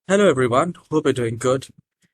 Hello everyone, hope you're doing good.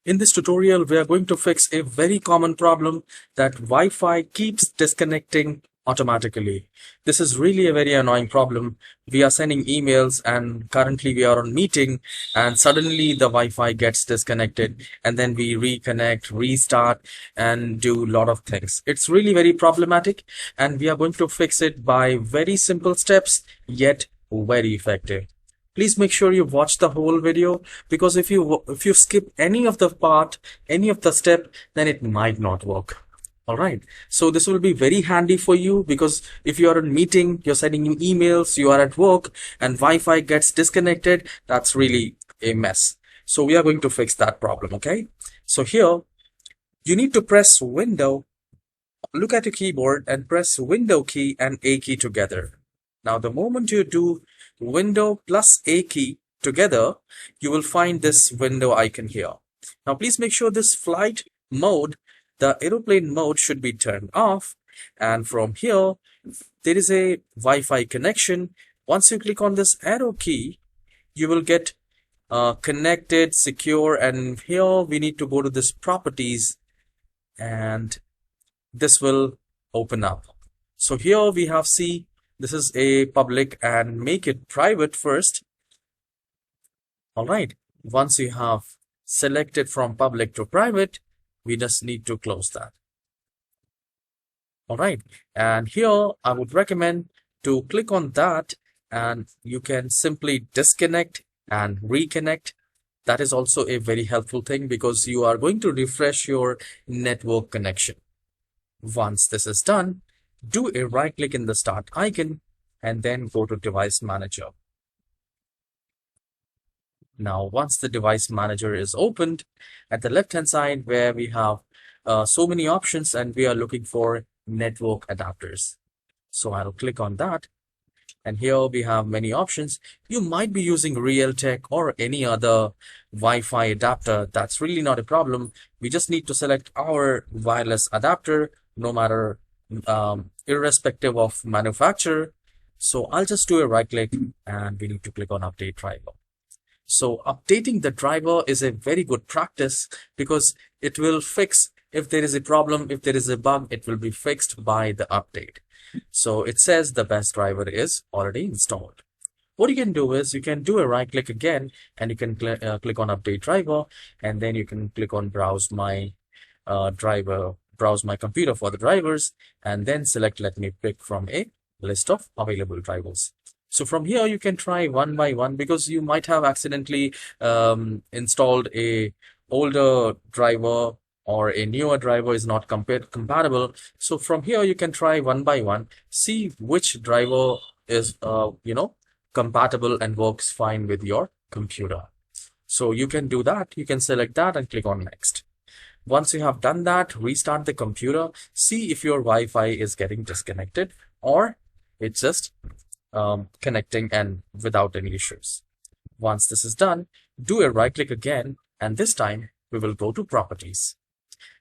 In this tutorial, we are going to fix a very common problem that Wi-Fi keeps disconnecting automatically. This is really a very annoying problem. We are sending emails and currently we are on meeting and suddenly the Wi-Fi gets disconnected and then we reconnect, restart and do a lot of things. It's really very problematic and we are going to fix it by very simple steps yet very effective. Please make sure you watch the whole video because if you skip any of the part, any of the step, then it might not work. All right. So this will be very handy for you because if you are in meeting, you're sending emails, you are at work and Wi-Fi gets disconnected, that's really a mess. So we are going to fix that problem. Okay. So here you need to press Window, look at your keyboard and press Window key and A key together. Now, the moment you do Window plus A key together, you will find this window icon here. Now, please make sure this flight mode, the aeroplane mode should be turned off. And from here, there is a Wi-Fi connection. Once you click on this arrow key, you will get connected, secure. And here we need to go to this properties and this will open up. So here we have this is a public and make it private first. All right. Once you have selected from public to private, we just need to close that. All right. And here I would recommend to click on that and you can simply disconnect and reconnect. That is also a very helpful thing because you are going to refresh your network connection. Once this is done, do a right click in the start icon and then go to device manager. Now, once the device manager is opened, at the left hand side where we have so many options and we are looking for network adapters. So I'll click on that. And here we have many options. You might be using Realtek or any other Wi-Fi adapter. That's really not a problem. We just need to select our wireless adapter, no matter irrespective of manufacturer. So I'll just do a right click and we need to click on update driver. So updating the driver is a very good practice because it will fix if there is a problem, if there is a bug, it will be fixed by the update. So it says the best driver is already installed. What you can do is you can do a right click again and you can click on update driver and then you can click on browse my browse my computer for the drivers and then select let me pick from a list of available drivers. So from here you can try one by one because you might have accidentally installed a older driver or a newer driver is not compatible. So from here you can try one by one, see which driver is compatible and works fine with your computer. So you can do that. You can select that and click on next. Once you have done that, restart the computer, see if your Wi-Fi is getting disconnected or it's just connecting and without any issues. Once this is done, do a right click again and this time we will go to properties.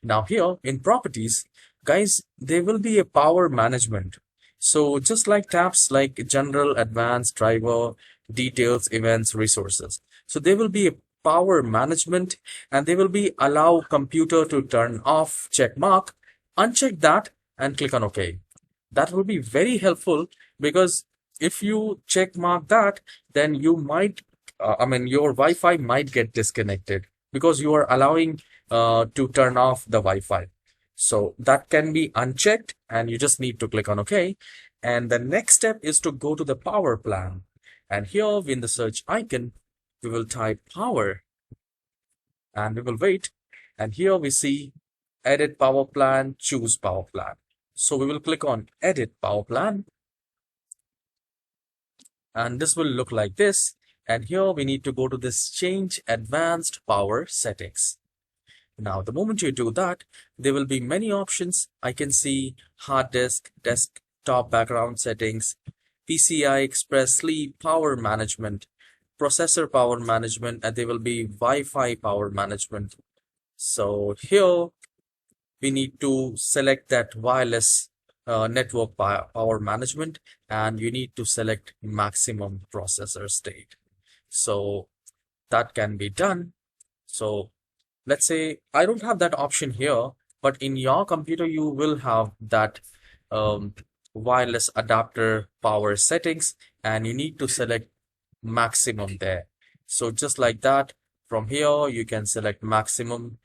Now here in properties, guys, there will be a power management. So just like tabs like general, advanced, driver, details, events, resources. So there will be a power management and they will be allow computer to turn off check mark, uncheck that and click on OK. That will be very helpful because if you check mark that, then you might, your Wi-Fi might get disconnected because you are allowing to turn off the Wi-Fi. So that can be unchecked and you just need to click on OK. And the next step is to go to the power plan. And here in the search icon, we will type power and we will wait. And here we see edit power plan, choose power plan. So we will click on edit power plan. And this will look like this. And here we need to go to this change advanced power settings. Now, the moment you do that, there will be many options. I can see hard disk, desktop background settings, PCI Express, sleep, power management, processor power management, and there will be Wi-Fi power management. So here we need to select that wireless network power management and you need to select maximum processor state. So that can be done. So let's say I don't have that option here, but in your computer you will have that um, wireless adapter power settings, and you need to select maximum there. So just like that, from here you can select maximum.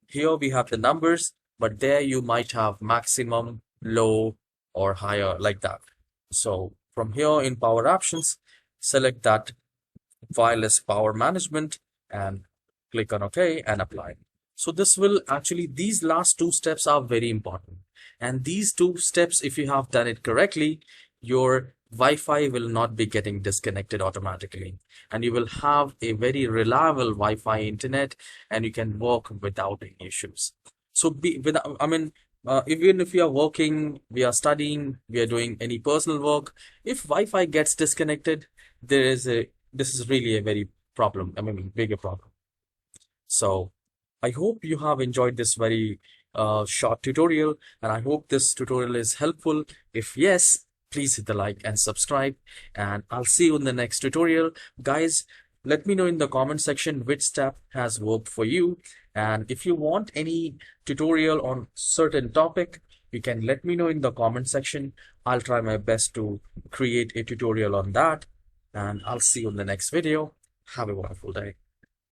Here we have the numbers, but there you might have maximum, low, or higher, like that. So from here in power options, select that wireless power management and click on OK and apply. So this will actually, these last two steps are very important. And these two steps, if you have done it correctly, your Wi-Fi will not be getting disconnected automatically. And you will have a very reliable Wi-Fi internet, and you can work without any issues. So even if we are working, we are studying, we are doing any personal work, if Wi-Fi gets disconnected, this is really a very problem, bigger problem. So I hope you have enjoyed this very short tutorial, and I hope this tutorial is helpful. If yes, please hit the like and subscribe, and I'll see you in the next tutorial. Guys, let me know in the comment section which step has worked for you, and if you want any tutorial on certain topic, you can let me know in the comment section. I'll try my best to create a tutorial on that, and I'll see you in the next video. Have a wonderful day.